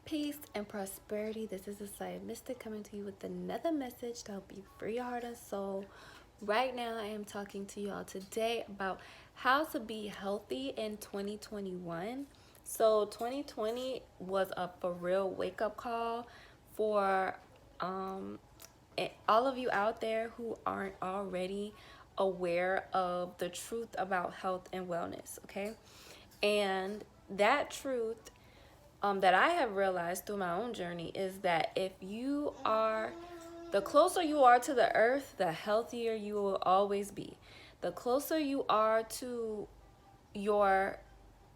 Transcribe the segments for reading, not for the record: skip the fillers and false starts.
Peace and prosperity. This is the Science Mystic coming to you with another message to help you free your heart and soul. Right now, I am talking to you all today about how to be healthy in 2021. So 2020 was a for real wake-up call for all of you out there who aren't already aware of the truth about health and wellness, okay? And that truth that I have realized through my own journey is that the closer you are to the earth, the healthier you will always be. The closer you are to your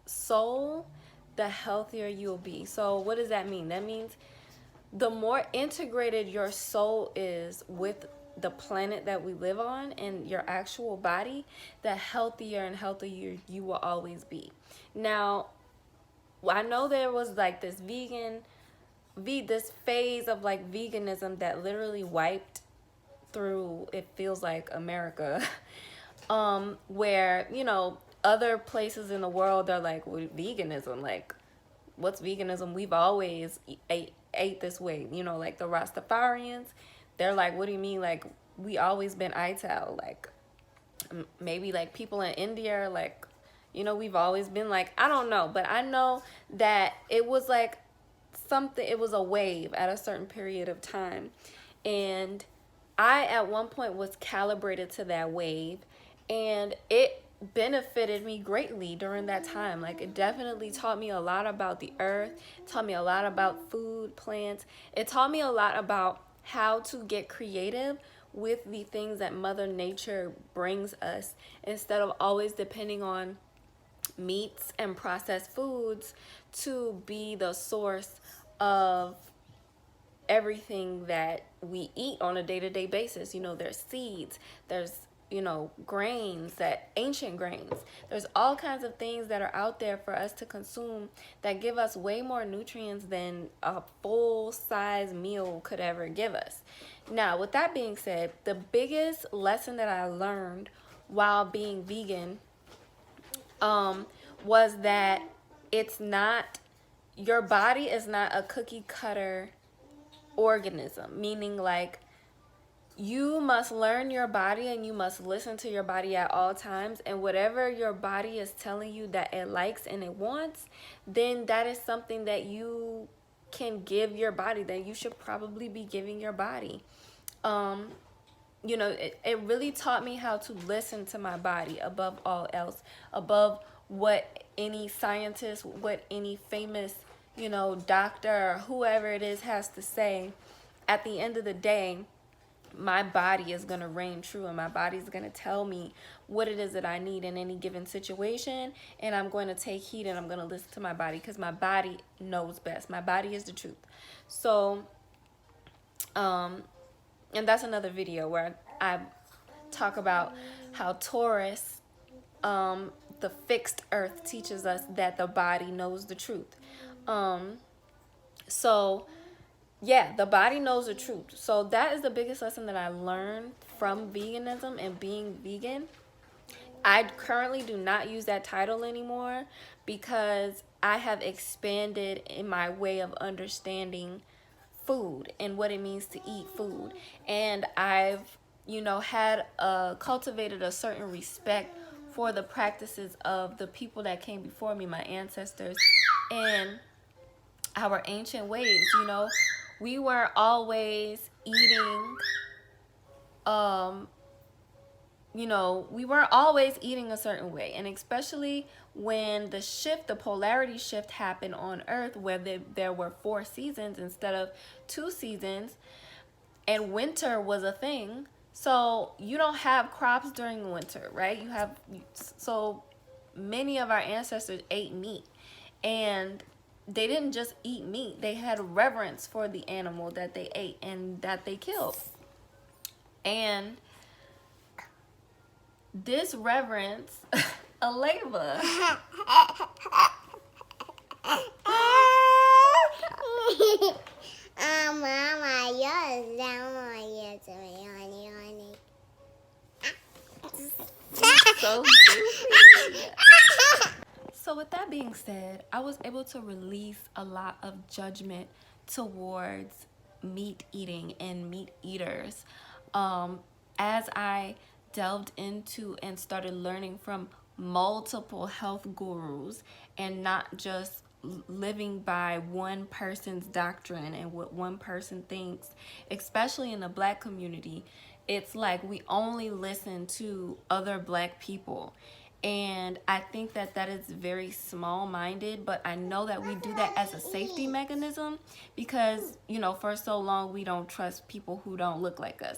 soul, the healthier you'll be. So what does that mean? That means the more integrated your soul is with the planet that we live on and your actual body, the healthier and healthier you will always be. Now, I know there was like this phase of like veganism that literally wiped through, it feels like, America, where, other places in the world are like, well, veganism, like, what's veganism? We've always ate this way, like the Rastafarians. They're like, what do you mean? Like, we always been ITAL. Like, maybe like people in India are like, we've always been like, I don't know, but I know that it was like it was a wave at a certain period of time. And I, at one point, was calibrated to that wave, and it benefited me greatly during that time. Like, it definitely taught me a lot about the earth, taught me a lot about food, plants. It taught me a lot about how to get creative with the things that Mother Nature brings us, instead of always depending on meats and processed foods to be the source of everything that we eat on a day-to-day basis. There's seeds, there's grains, that ancient grains. There's all kinds of things that are out there for us to consume that give us way more nutrients than a full-size meal could ever give us. Now, with that being said, the biggest lesson that I learned while being vegan was that your body is not a cookie cutter organism, meaning like you must learn your body and you must listen to your body at all times, and whatever your body is telling you that it likes and it wants, then that is something that you can give your body, that you should probably be giving your body. It really taught me how to listen to my body above all else, above what any scientist, what any famous, doctor, or whoever it is has to say. At the end of the day, my body is going to reign true, and my body is going to tell me what it is that I need in any given situation, and I'm going to take heed and I'm going to listen to my body, because my body knows best. My body is the truth. So, and that's another video where I talk about how Taurus, the fixed earth, teaches us that the body knows the truth. So yeah, the body knows the truth. So that is the biggest lesson that I learned from veganism and being vegan. I currently do not use that title anymore, because I have expanded in my way of understanding food and what it means to eat food. And I've, cultivated a certain respect for the practices of the people that came before me, my ancestors, and our ancient ways. We weren't always eating, we weren't always eating a certain way. And especially when the polarity shift happened on Earth, where there were 4 seasons instead of 2 seasons, and winter was a thing. So you don't have crops during winter, right? So many of our ancestors ate meat, and they didn't just eat meat. They had reverence for the animal that they ate and that they killed. And this reverence, Aleva. Mama, So goofy. So So with that being said, I was able to release a lot of judgment towards meat eating and meat eaters. As I delved into and started learning from multiple health gurus and not just living by one person's doctrine and what one person thinks, especially in the Black community, it's like we only listen to other Black people. And I think that that is very small minded, but I know that we do that as a safety mechanism because, you know, for so long we don't trust people who don't look like us,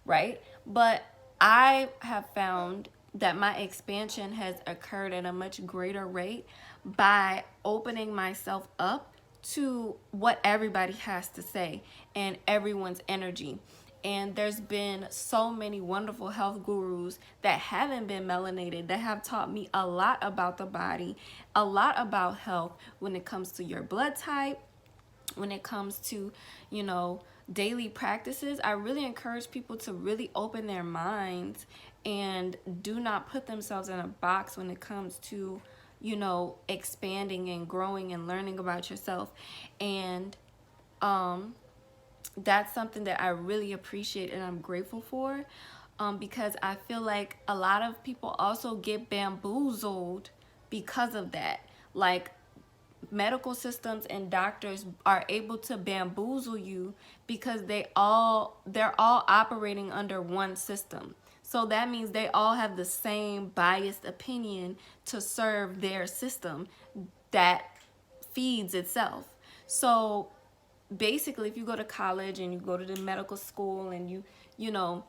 right? But I have found that my expansion has occurred at a much greater rate by opening myself up to what everybody has to say and everyone's energy. And there's been so many wonderful health gurus that haven't been melanated that have taught me a lot about the body, a lot about health when it comes to your blood type, when it comes to, you know, daily practices. I really encourage people to really open their minds and do not put themselves in a box when it comes to, you know, expanding and growing and learning about yourself. And that's something that I really appreciate and I'm grateful for, because I feel like a lot of people also get bamboozled because of that. Like, medical systems and doctors are able to bamboozle you because they're all operating under one system. So that means they all have the same biased opinion to serve their system that feeds itself. So basically, if you go to college and you go to the medical school and you know,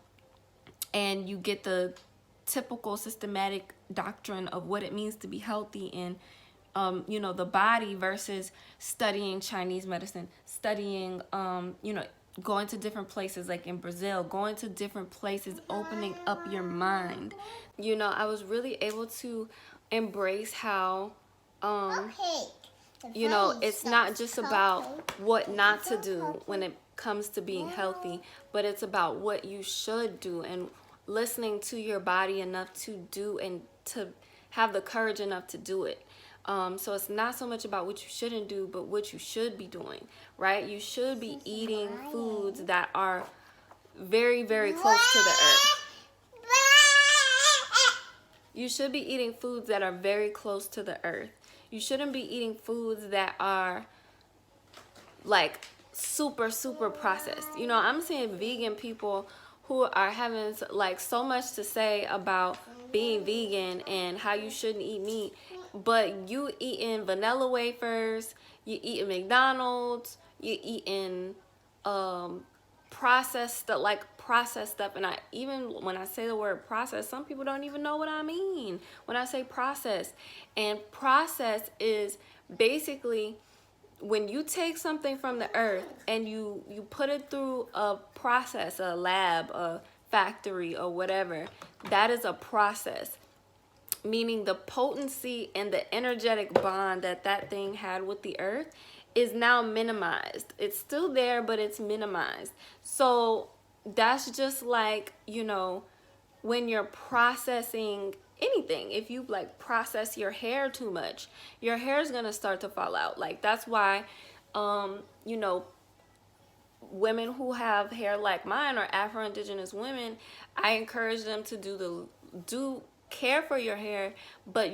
and you get the typical systematic doctrine of what it means to be healthy and you know, the body, versus studying Chinese medicine, studying you know, going to different places like in Brazil, going to different places, opening up your mind. You know, I was really able to embrace how you know, it's not just about what not to do when it comes to being healthy, but it's about what you should do and listening to your body enough to do and to have the courage enough to do it. So it's not so much about what you shouldn't do, but what you should be doing, right? You should be eating foods that are very, very close to the earth. You should be eating foods that are very close to the earth. You shouldn't be eating foods that are like super, super processed. You know, I'm seeing vegan people who are having like so much to say about being vegan and how you shouldn't eat meat, but you eating vanilla wafers, you eating McDonald's, you eating processed stuff. And I, even when I say the word processed, some people don't even know what I mean when I say processed. And process is basically when you take something from the earth and you put it through a process, a lab, a factory, or whatever. That is a process, meaning the potency and the energetic bond that that thing had with the earth is now minimized. It's still there, but it's minimized. So that's just like, you know, when you're processing anything, if you like process your hair too much, your hair is gonna start to fall out. Like, that's why you know, women who have hair like mine, or Afro-Indigenous women, I encourage them to do care for your hair, but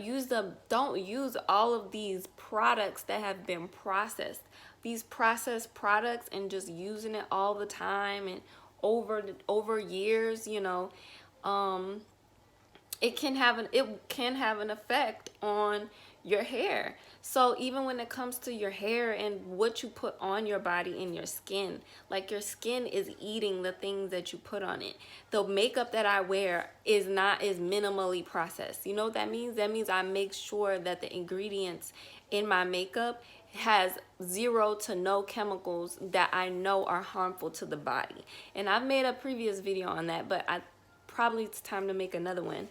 don't use all of these products that have been processed, these processed products, and just using it all the time and over years. You know, it can have an effect on your hair. So even when it comes to your hair and what you put on your body and your skin, like, your skin is eating the things that you put on it. The makeup that I wear is minimally processed. You know what that means? That means I make sure that the ingredients in my makeup has 0 to no chemicals that I know are harmful to the body. And I've made a previous video on that, but probably it's time to make another one,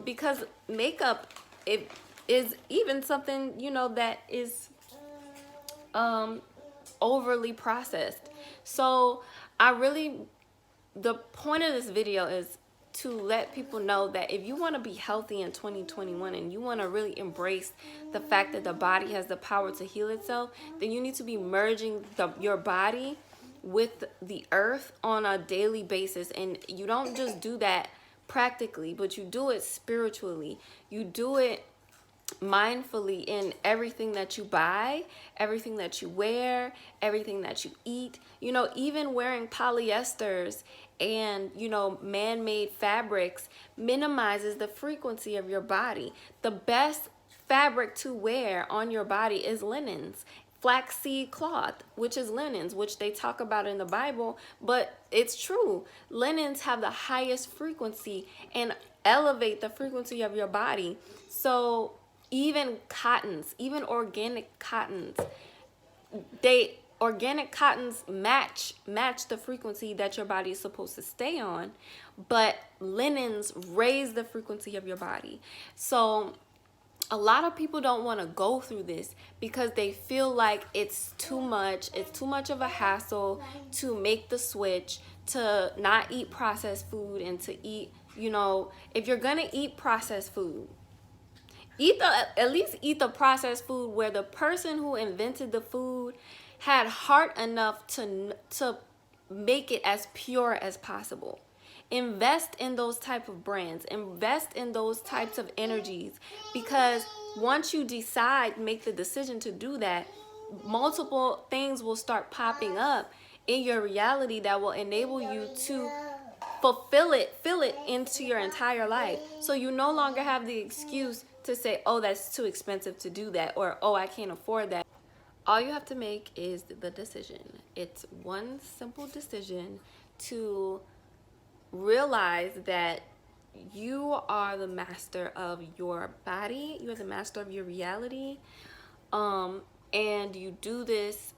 because makeup, it is even something, you know, that is overly processed. So the point of this video is to let people know that if you want to be healthy in 2021 and you want to really embrace the fact that the body has the power to heal itself, then you need to be merging your body with the earth on a daily basis. And you don't just do that practically, but you do it spiritually. You do it mindfully in everything that you buy, everything that you wear, everything that you eat. You know, even wearing polyesters and, you know, man-made fabrics minimizes the frequency of your body. The best fabric to wear on your body is linens, flaxseed cloth, which is linens, which they talk about in the Bible, but it's true. Linens have the highest frequency and elevate the frequency of your body. So even cottons, even organic cottons, organic cottons match the frequency that your body is supposed to stay on, but linens raise the frequency of your body. So a lot of people don't want to go through this because they feel like it's too much of a hassle to make the switch, to not eat processed food and to eat, you know, if you're gonna eat processed food, at least eat the processed food where the person who invented the food had heart enough to make it as pure as possible. Invest in those type of brands, invest in those types of energies, because once you make the decision to do that, multiple things will start popping up in your reality that will enable you to fill it into your entire life. So you no longer have the excuse to say, oh, that's too expensive to do that, or oh, I can't afford that. All you have to make is the decision. It's one simple decision to realize that you are the master of your body, you're the master of your reality, and you do this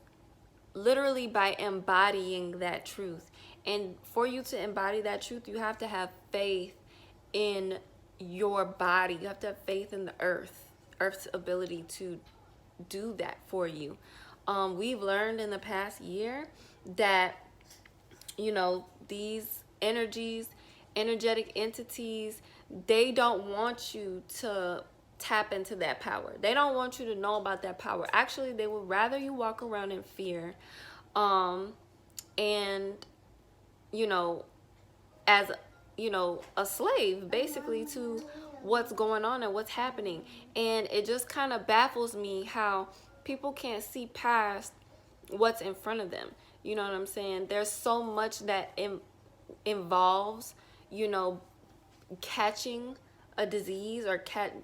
literally by embodying that truth. And for you to embody that truth, you have to have faith in your body. You have to have faith in the earth's ability to do that for you. We've learned in the past year that, you know, these energetic entities, they don't want you to tap into that power. They don't want you to know about that power. Actually, they would rather you walk around in fear, and, you know, as, you know, a slave basically to what's going on and what's happening. And it just kind of baffles me how people can't see past what's in front of them. You know what I'm saying? There's so much that involves, you know, catching a disease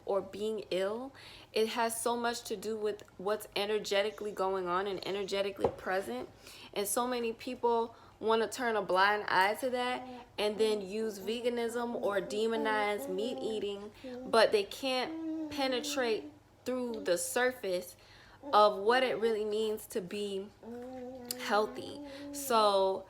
or being ill. It has so much to do with what's energetically going on and energetically present. And so many people want to turn a blind eye to that and then use veganism or demonize meat eating, but they can't penetrate through the surface of what it really means to be healthy. So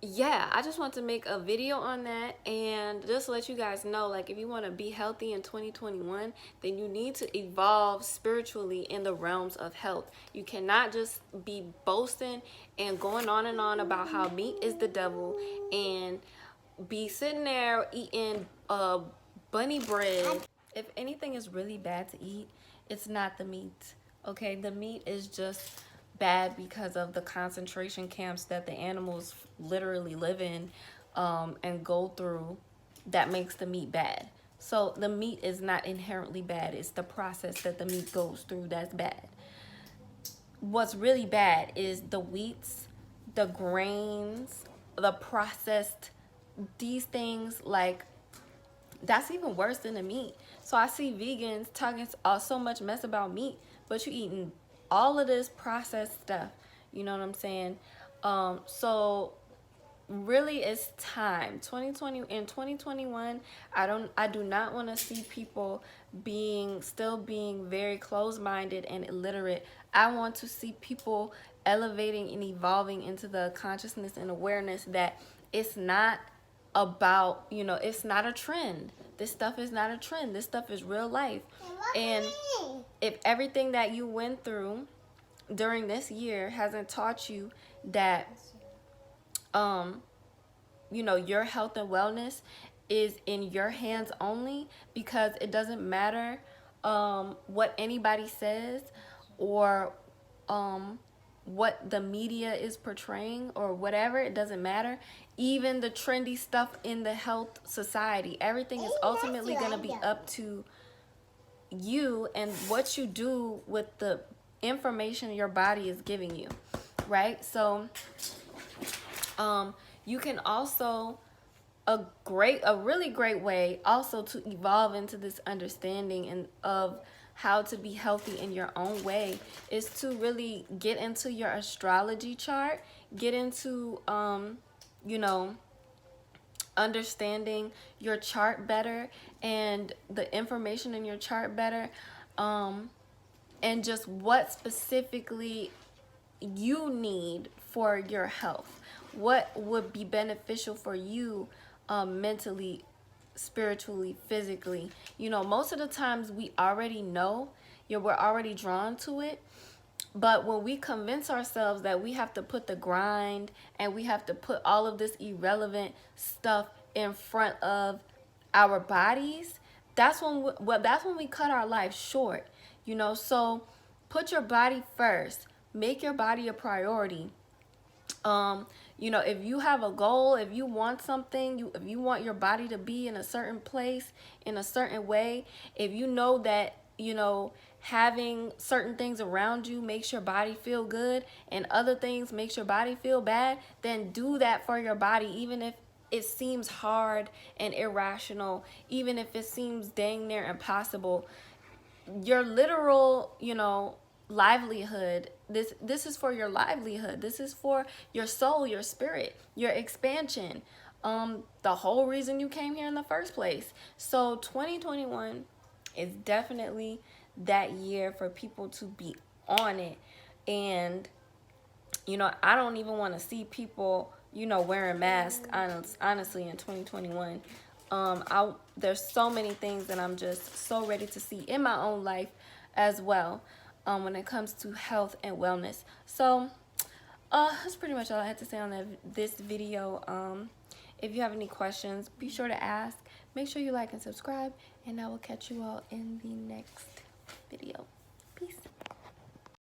yeah, I just want to make a video on that and just let you guys know, like, if you want to be healthy in 2021, then you need to evolve spiritually in the realms of health. You cannot just be boasting and going on and on about how meat is the devil and be sitting there eating bunny bread. If anything is really bad to eat, it's not the meat, okay? The meat is just bad because of the concentration camps that the animals literally live in and go through. That makes the meat bad. So the meat is not inherently bad. It's the process that the meat goes through that's bad. What's really bad is the wheats, the grains, the processed, these things, like, that's even worse than the meat. So I see vegans talking so much mess about meat, but you eating all of this processed stuff. You know what I'm saying? So really it's time. 2021, I do not want to see people still being very closed-minded and illiterate. I want to see people elevating and evolving into the consciousness and awareness that it's not about, you know, it's not a trend. This stuff is not a trend. This stuff is real life. And if everything that you went through during this year hasn't taught you that you know, your health and wellness is in your hands only, because it doesn't matter what anybody says, or what the media is portraying, or whatever. It doesn't matter. Even the trendy stuff in the health society, everything is ultimately going to be up to you and what you do with the information your body is giving you, right? So you can also, a really great way also to evolve into this understanding and of how to be healthy in your own way, is to really get into your astrology chart, get into you know, understanding your chart better, and the information in your chart better, and just what specifically you need for your health, what would be beneficial for you, mentally, spiritually, physically. You know, most of the times we already know, we're already drawn to it. But when we convince ourselves that we have to put the grind and we have to put all of this irrelevant stuff in front of our bodies, that's when we cut our life short. You know, so put your body first. Make your body a priority. You know, if you have a goal, if you want something, if you want your body to be in a certain place, in a certain way, if you know that, you know, having certain things around you makes your body feel good and other things makes your body feel bad, then do that for your body, even if it seems hard and irrational, even if it seems dang near impossible. Your literal, you know, livelihood, this is for your livelihood, this is for your soul, your spirit, your expansion, the whole reason you came here in the first place. So 2021 is definitely that year for people to be on it. And you know, I don't even want to see people, you know, wearing masks, honestly, in 2021. There's so many things that I'm just so ready to see in my own life as well, when it comes to health and wellness. So that's pretty much all I had to say on this video. If you have any questions, be sure to ask. Make sure you like and subscribe, and I will catch you all in the next video. Peace.